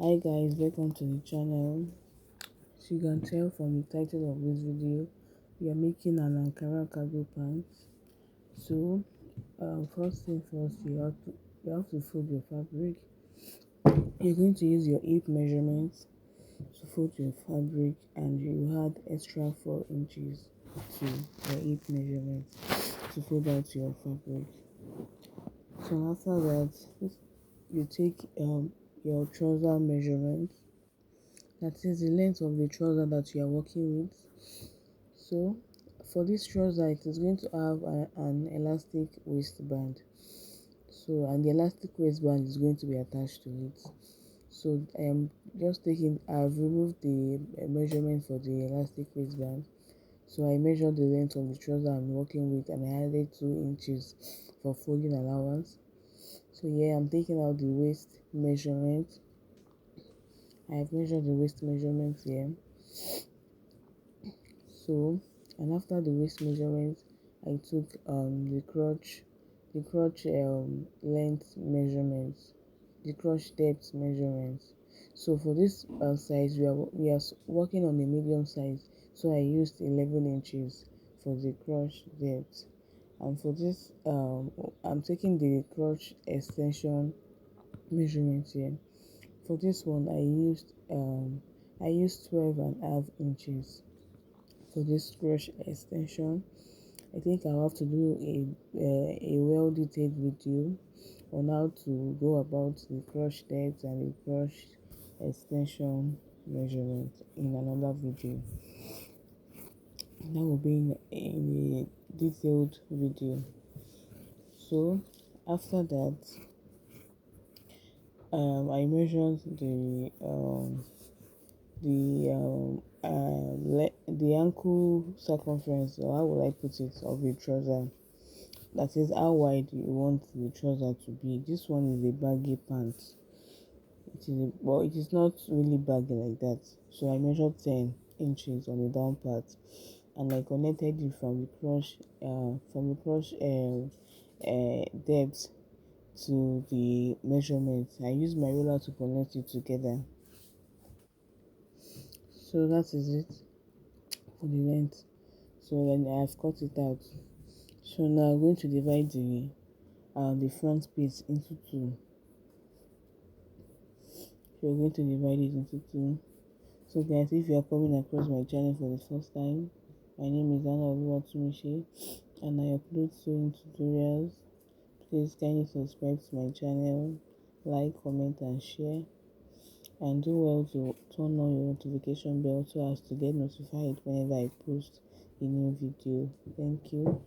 Hi guys, welcome to the channel. So you can tell from the title of this video, we are making an Ankara cargo pants. So first thing first, you have to fold your fabric. You're going to use your hip measurements to fold your fabric, and you add extra 4 inches to your hip measurement to fold out your fabric. So after that, you take your trouser measurement, that is the length of the trouser that you are working with. So for this trouser, it is going to have an elastic waistband. So and the elastic waistband is going to be attached to it. So I am just taking, I've removed the measurement for the elastic waistband. So I measured the length of the trouser I'm working with, and I added 2 inches for folding allowance. So yeah, I'm taking out the waist measurement. I have measured the waist measurement here. So, and after the waist measurement, I took the crotch length measurements, the crotch depth measurements. So for this size, we are working on a medium size. So I used 11 inches for the crotch depth, and for this, I'm taking the crotch extension measurement here. For this one, I used 12.5 inches for this crotch extension. I think I'll have to do a well detailed video on how to go about the crotch depth and the crotch extension measurement in another video. That will be in a detailed video. So after that, I measured the ankle circumference, or how will I put it, of the trouser. That is how wide you want the trouser to be. This one is a baggy pant. It is not really baggy like that. So I measured 10 inches on the down part, and I connected it from the crotch depth to the measurement. I used my ruler to connect it together. So that is it for the length. So then I have cut it out. So now I'm going to divide the front piece into two. So we're going to divide it into two. So guys, if you are coming across my channel for the first time, my name is Anna Oluwatumishi, and I upload sewing tutorials. Please kindly subscribe to my channel, like, comment, and share, and do well to turn on your notification bell so as to get notified whenever I post a new video. Thank you.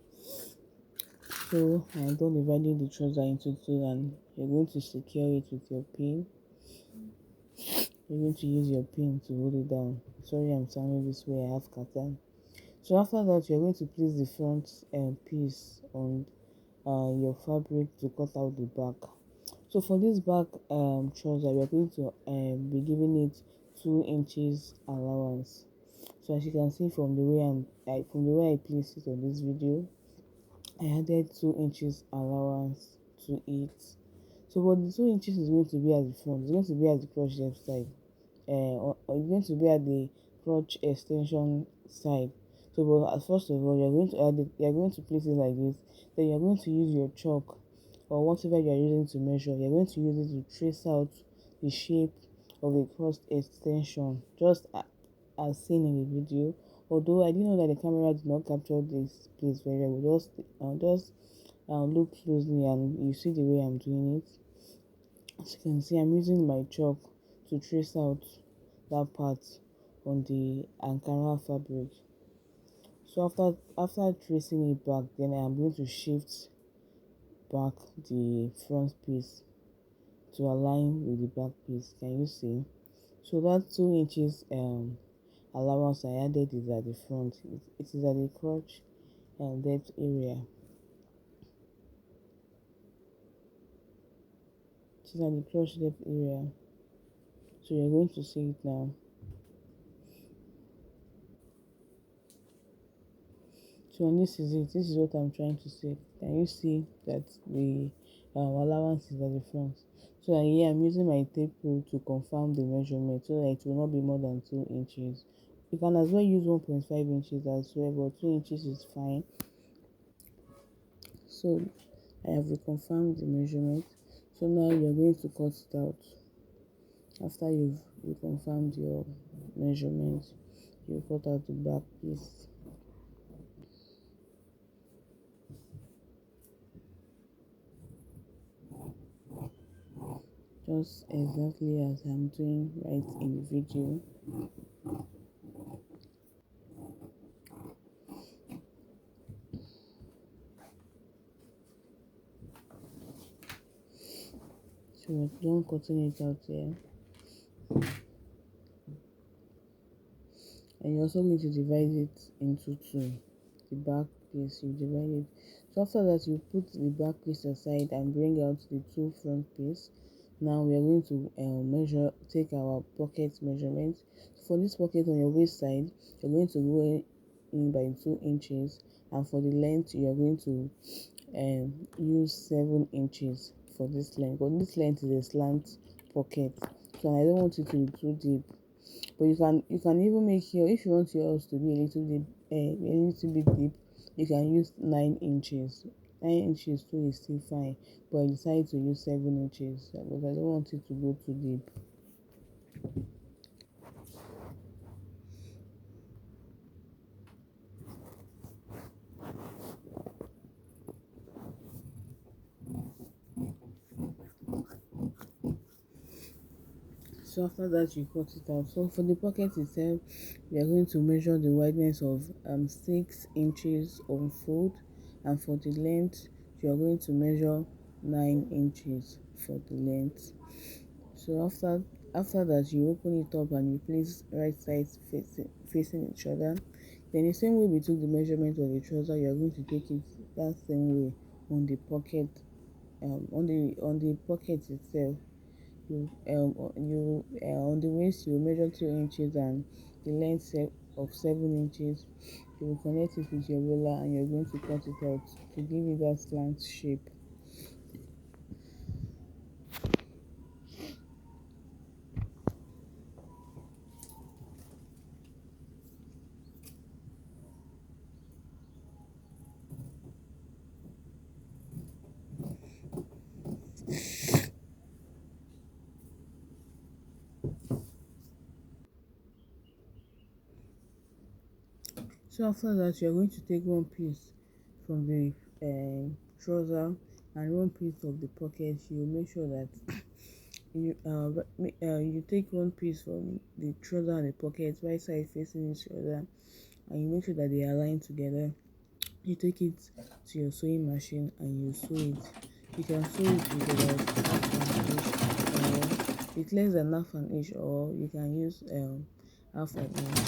So I am done dividing the trouser into two, and you're going to secure it with your pin. You're going to use your pin to hold it down. Sorry, I'm sounding this way, I have kata. So after that, you're going to place the front piece on your fabric to cut out the back. So for this back trouser, we are going to be giving it 2 inches allowance. So as you can see from the way I placed it on this video, I added 2 inches allowance to it. So but the 2 inches is going to be at the front. It's going to be at the crotch depth side, or it's going to be at the crotch extension side. So but first of all, you're going to place it like this. Then you're going to use your chalk or whatever you're using to measure. You're going to use it to trace out the shape of the crotch extension, just as seen in the video. Although I didn't know that the camera did not capture this place very well. Just look closely and you see the way I'm doing it. As you can see, I'm using my chalk to trace out that part on the Ankara fabric. So after tracing it back, then I am going to shift back the front piece to align with the back piece. Can you see? So that 2 inches allowance I added is at the front. It is at the crotch and depth area. It is at the crotch depth area. So you're going to see it now. So this is it. This is what I'm trying to say. Can you see that the allowances at the front. So here I'm using my tape rule to confirm the measurement so that it will not be more than 2 inches. You can as well use 1.5 inches as well, but 2 inches is fine. So I have reconfirmed the measurement. So now you're going to cut it out. After you've reconfirmed your measurement, you cut out the back piece. Just exactly as I'm doing right in the video. So we're done cutting it out here. And you're also going to divide it into two. The back piece, you divide it. So after that, you put the back piece aside and bring out the two front piece. Now we are going to take our pocket measurement. For this pocket on your waist side, you're going to go in by 2 inches, and for the length, you are going to use 7 inches for this length. But this length is a slant pocket, so I don't want it to be too deep. But you can even make your, if you want yours to be a little bit deep, you can use 9 inches. 9 inches too is still fine, but I decided to use 7 inches because I don't want it to go too deep. So after that, you cut it out. So for the pocket itself, we are going to measure the wideness of 6 inches on fold, and for the length, you are going to measure 9 inches for the length. So after that, you open it up and you place right sides facing each other. Then the same way we took the measurement of the trouser, you are going to take it that same way on the pocket, on the pocket itself. On the waist you measure 2 inches and the length of 7 inches. You will connect it with your ruler and you're going to cut it out to give it that slant shape. So after that, you're going to take one piece from the trouser and one piece of the pocket. You make sure that you take one piece from the trouser and the pocket, right side facing each other, and you make sure that they align together. You take it to your sewing machine and you sew it. You can sew it with about half an inch, or it's less than half an inch, or you can use half an inch.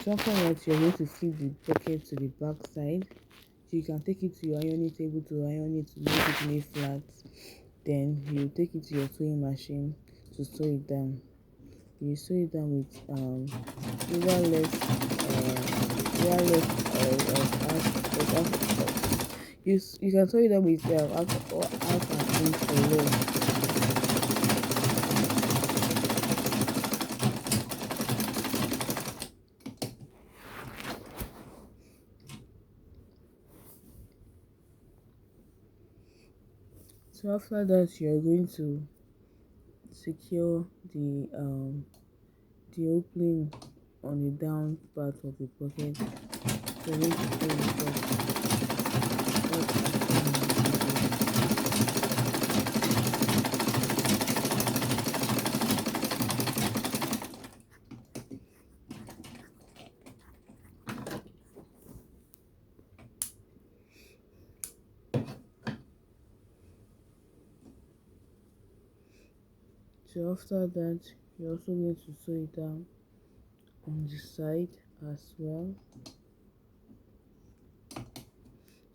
So after that, you're going to flip the pocket to the back side. So you can take it to your ironing table to iron it to make it lay flat. Then you take it to your sewing machine to sew it down. You sew it down with either less or half. You can sew it down with half an inch or less. So after that, you are going to secure the opening on the down part of the pocket. So you need to pull it so after that, you're also going to sew it down on the side as well.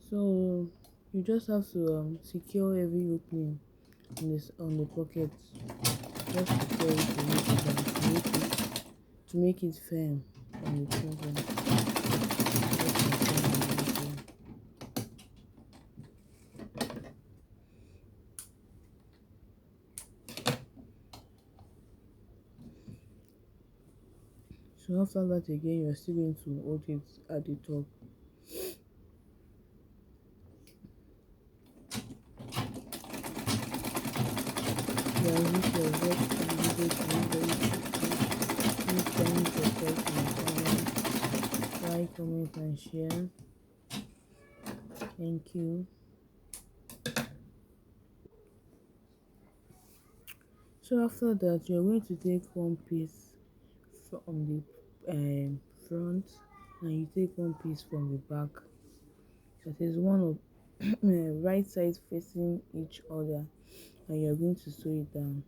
So you just have to secure every opening on the pocket. Just secure it to make it firm. on the trouser. What I'm saying in the video. So after that again, you're still going to hold it at the top. Yeah, if you have watched the video to very quickly, please kindly subscribe to my channel, like, comment, and share. Thank you. So after that, you're going to take one piece from the front, and you take one piece from the back. That is one of right sides facing each other, and you're going to sew it down.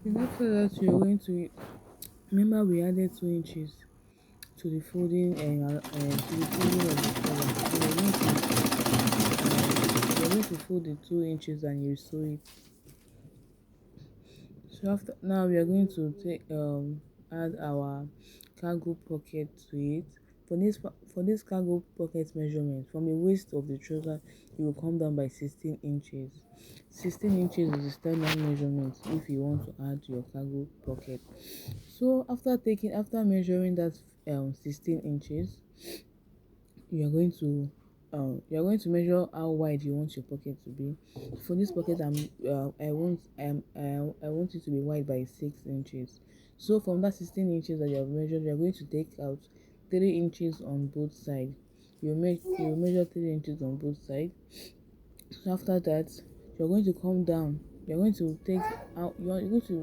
And after that, you're going to remember we added 2 inches to the folding of the collar. So you're going to fold the 2 inches and you sew it. So after now we are going to take add our cargo pocket to it. For this cargo pocket measurement, from the waist of the trouser, you will come down by 16 inches. 16 inches is the standard measurement if you want to add your cargo pocket. So after measuring that 16 inches, you are going to measure how wide you want your pocket to be. For this pocket, I want it to be wide by 6 inches. So from that 16 inches that you have measured, you are going to take out 3 inches on both sides. You measure 3 inches on both sides. So after that, you're going to come down. You're going to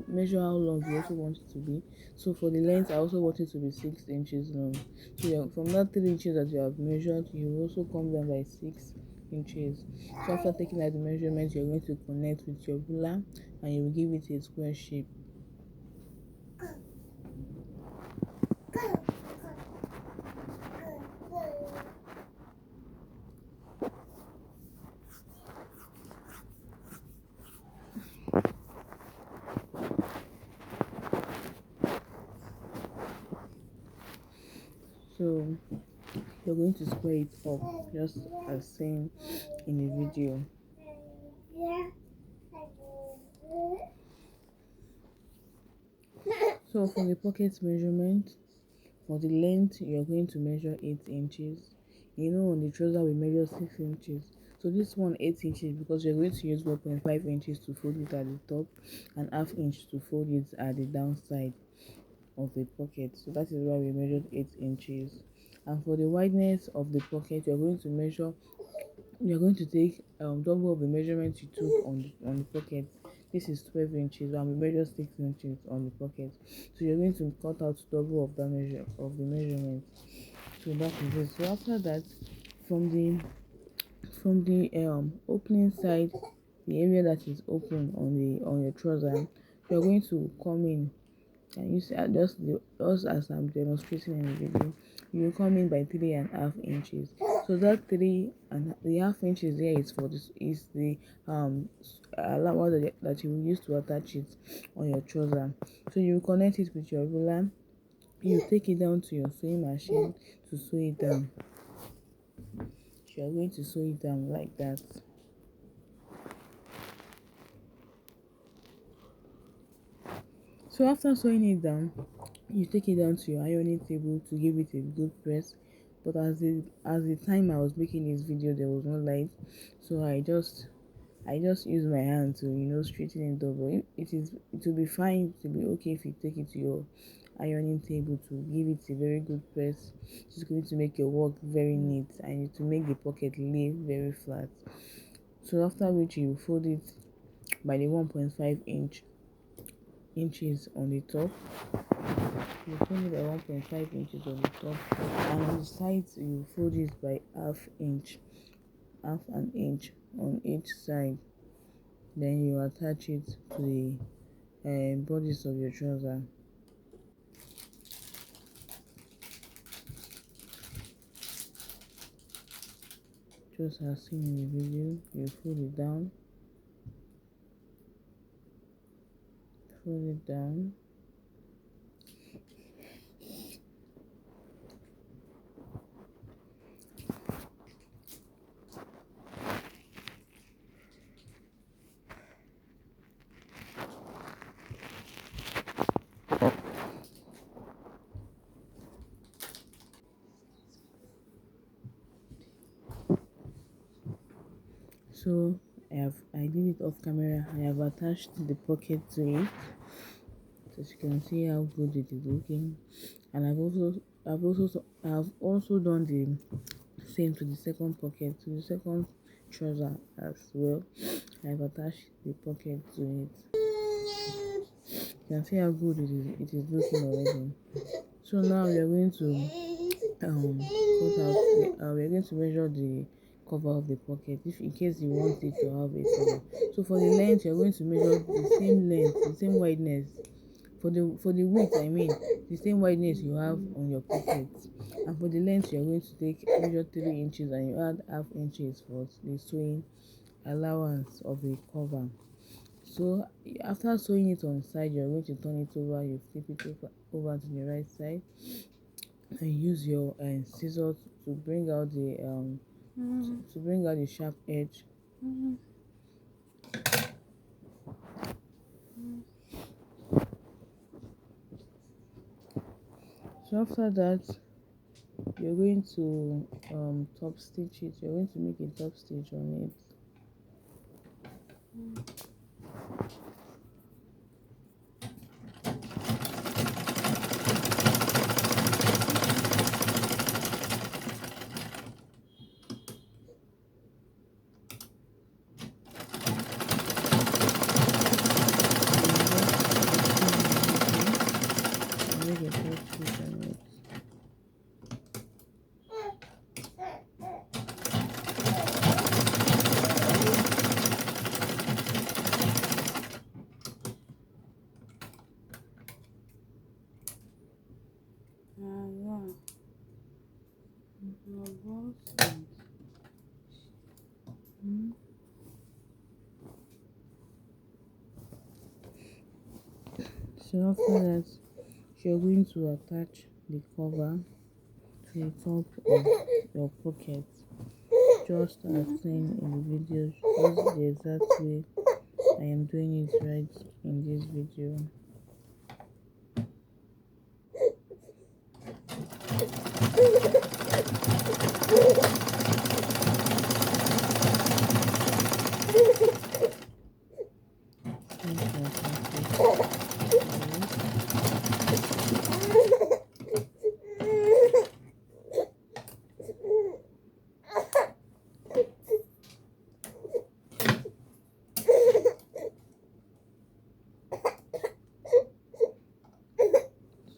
measure how long you also want it to be. So for the length, I also want it to be 6 inches long. So from that 3 inches that you have measured, you will also come down by 6 inches. So after taking out the measurement, you're going to connect with your ruler, and you will give it a square shape. So you're going to square it up just as seen in the video. So for the pocket measurement, for the length, you're going to measure 8 inches. On the trouser we measure 6 inches. So this one 8 inches because you're going to use 1.5 inches to fold it at the top and half inch to fold it at the downside of the pocket. So that is why we measured 8 inches. And for the wideness of the pocket, you're going to take double of the measurement you took on the pocket. This is 12 inches and we measure 6 inches on the pocket. So you're going to cut out double of the measurement. So that is it. So after that, from the opening side, the area that is open on your trouser, you're going to come in. And you see, just as I'm demonstrating in the video, you will come in by 3.5 inches. So that 3.5 inches here is for this is the allowance that you will use to attach it on your trouser. So you will connect it with your ruler. You take it down to your sewing machine to sew it down. You are going to sew it down like that. So after sewing it down, you take it down to your ironing table to give it a good press. But as the time I was making this video, there was no light, so I just use my hand to straighten it up. But it will be fine, it will be okay if you take it to your ironing table to give it a very good press. It's going to make your work very neat and to make the pocket lay very flat. So after which you fold it by the 1.5 inches on the top. You fold it by 1.5 inches on the top, and on the sides you fold it by half an inch on each side. Then you attach it to the bodies of your trouser. just as seen in the video. You fold it down, fold it down. So I did it off camera. I have attached the pocket to it, so you can see how good it is looking. And I've also done the same to the second pocket, to the second trouser as well. I've attached the pocket to it. You can see how good it is looking already. So now we are going to cut out we are going to measure the cover of the pocket, if in case you want it to have a cover. So for the length, you are going to measure the same length, the same wideness. For the width, I mean, the same wideness you have on your pocket. And for the length, you are going to measure 3 inches, and you add half inches for the sewing allowance of the cover. So after sewing it on the side, you are going to turn it over. You flip it over to the right side, and use your scissors to bring out the sharp edge. So after that, you're going to top stitch it. You're going to make a top stitch on it. Make a top stitch on it. So after that, you're going to attach the cover to the top of your pocket, just as seen in the video. This is the exact way I am doing it right in this video.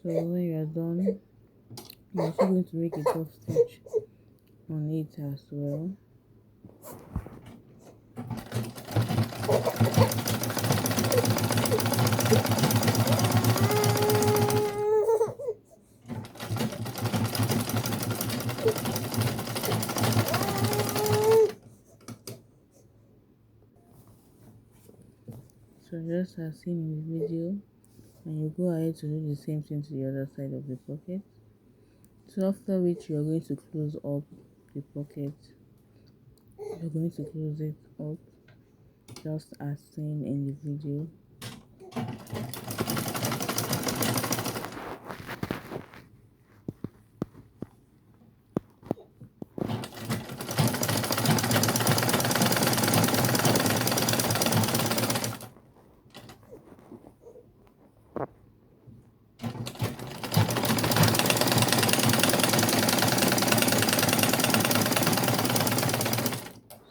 So when you are done, you're also going to make a top stitch on it as well. So just as seen in the video, and you go ahead to do the same thing to the other side of the pocket. So after which you are going to close up the pocket. You're going to close it up just as seen in the video.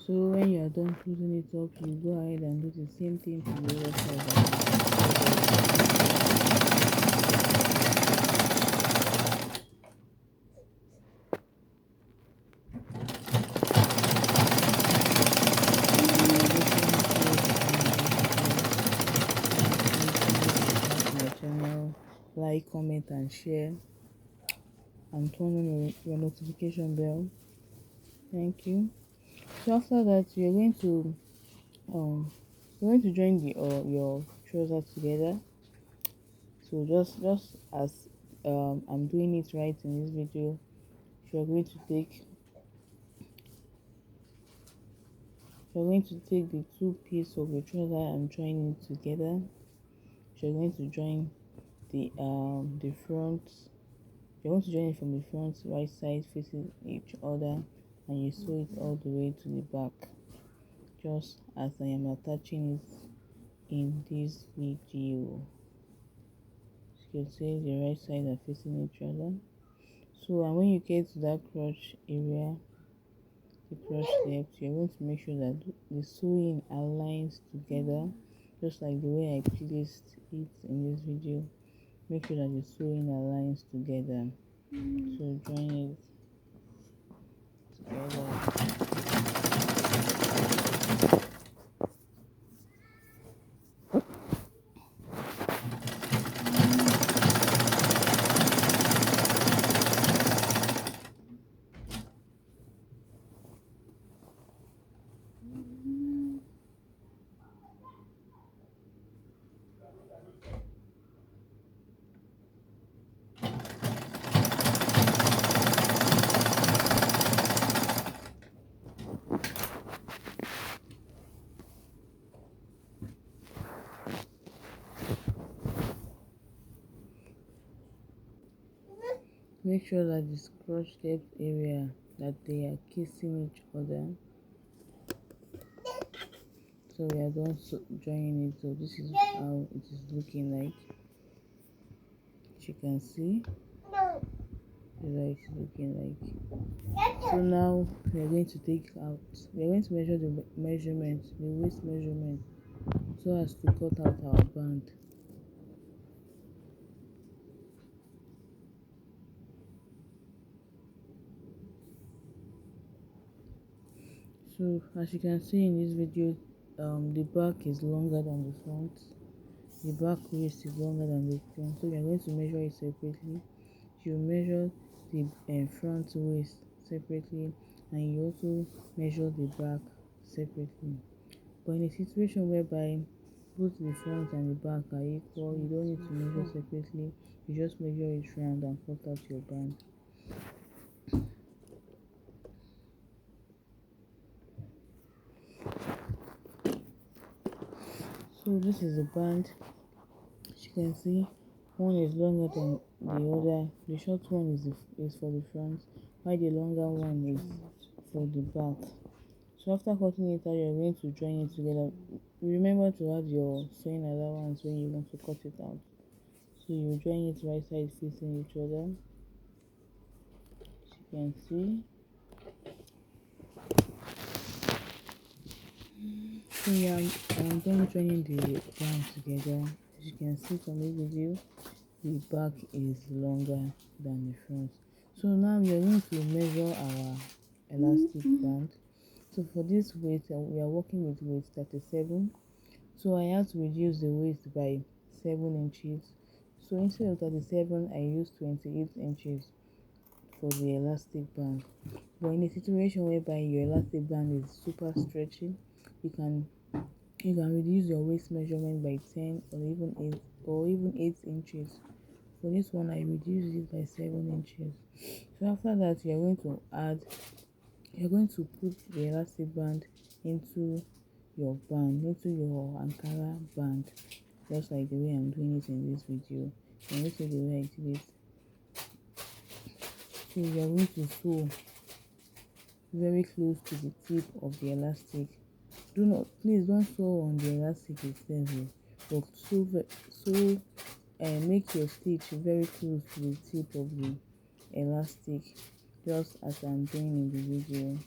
So when you are done closing it up, you go ahead and do the same thing to the other side. My channel, like, comment, and share, and turn on your notification bell. Thank you. So after that, um you're going to join the your trousers together. So just as I'm doing it right in this video, you're going to take you're going to take the two pieces of your trouser and join it together. You're going to join the front. You're going to join it from the front right side facing each other, and you sew it all the way to the back, just as I am attaching it in this video. As you can see, the right side are facing each other. So, and when you get to that crotch area, the crotch depth, you're going to make sure that the sewing aligns together, just like the way I placed it in this video. Make sure that the sewing aligns together. So join it together. Make sure that the crotch depth area, that they are kissing each other. So we are done joining it. So this is how it is looking like. As you can see, this is how it is looking like. So now we are going to take out. We are going to measure the measurement, the waist measurement, so as to cut out our band. So as you can see in this video, the back is longer than the front. The back waist is longer than the front, so we are going to measure it separately. You measure the front waist separately, and you also measure the back separately. But in a situation whereby both the front and the back are equal, you don't need to measure separately. You just measure it round and cut out your band. So this is the band. As you can see, one is longer than the other. The short one is for the front, while the longer one is for the back. So after cutting it out, you're going to join it together. Remember to add your sewing allowance when you want to cut it out. So you join it right side facing each other. As you can see. So yeah, I'm done joining the band together. As you can see from this video, the back is longer than the front. So now we are going to measure our elastic band. So for this weight, we are working with weight 37. So I have to reduce the waist by 7 inches. So instead of 37, I use 28 inches for the elastic band. But in a situation whereby your elastic band is super stretchy, you can reduce your waist measurement by 10 or even 8 inches. For this one, I reduced it by 7 inches. So after that, you're going to put the elastic band into into your Ankara band, just like the way I'm doing it in this video. And this is the way I did it. So you're going to sew very close to the tip of the elastic. Please don't sew on the elastic itself, but make your stitch very close to the tip of the elastic, just as I'm doing in the video.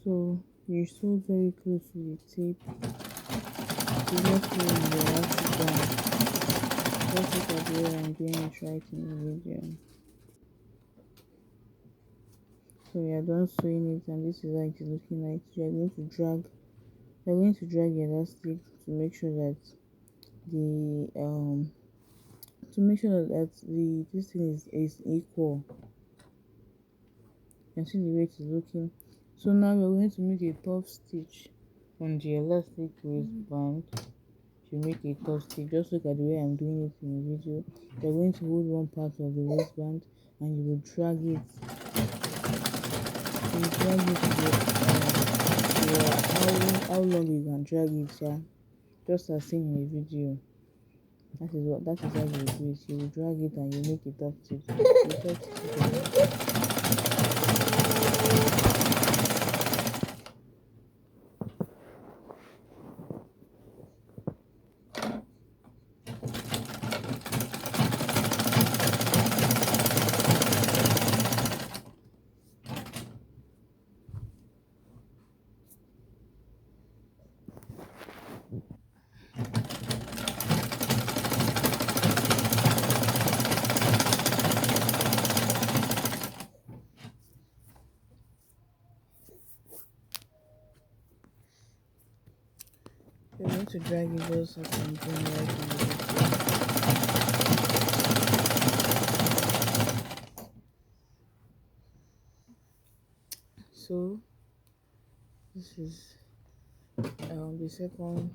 So you sew very close to the tape. You just sew in the elastic band. Just look at the way I'm doing it right in the video. So we are done sewing it, and this is how it is looking like. So you're going to drag the elastic to make sure that the the this thing is equal. You can see the way it is looking. So now we're going to make a top stitch on the elastic waistband. To make a top stitch, just look at the way I'm doing it in the video. You're going to hold one part of the waistband and you will drag it. You drag it how long you can drag it, yeah. Just as seen in the video. That is how you do it. You will drag it and you make a top stitch. A top stitch. You're going to drag it just as I'm doing right in the video. So this is the second line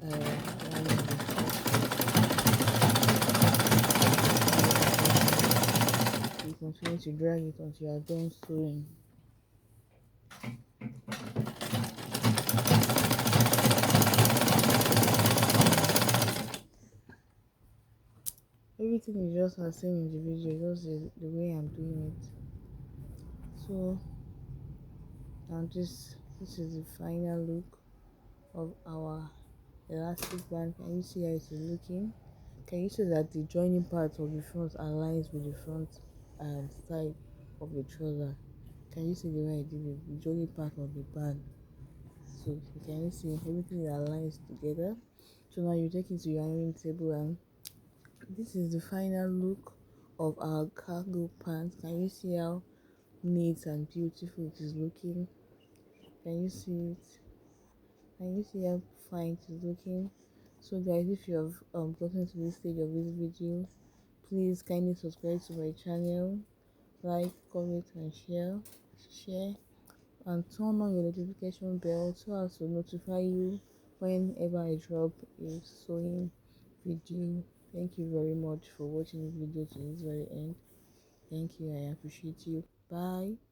of the you continue to drag it until you are done sewing. Everything is just as seen in the video, just the way I'm doing it. So now this is the final look of our elastic band. Can you see how it is looking? Can you see that the joining part of the front aligns with the front side of the trouser? Can you see the way I did it? The joining part of the band. So can you see everything aligns together? So now you take it to your ironing table, and this is the final look of our cargo pants. Can you see how neat and beautiful it is looking? Can you see it? Can you see how fine it is looking? So guys, if you have gotten to this stage of this video, please kindly subscribe to my channel, like, comment and share and turn on your notification bell so as to notify you whenever I drop a sewing video. Thank you very much for watching this video to this very end. Thank you, I appreciate you. Bye.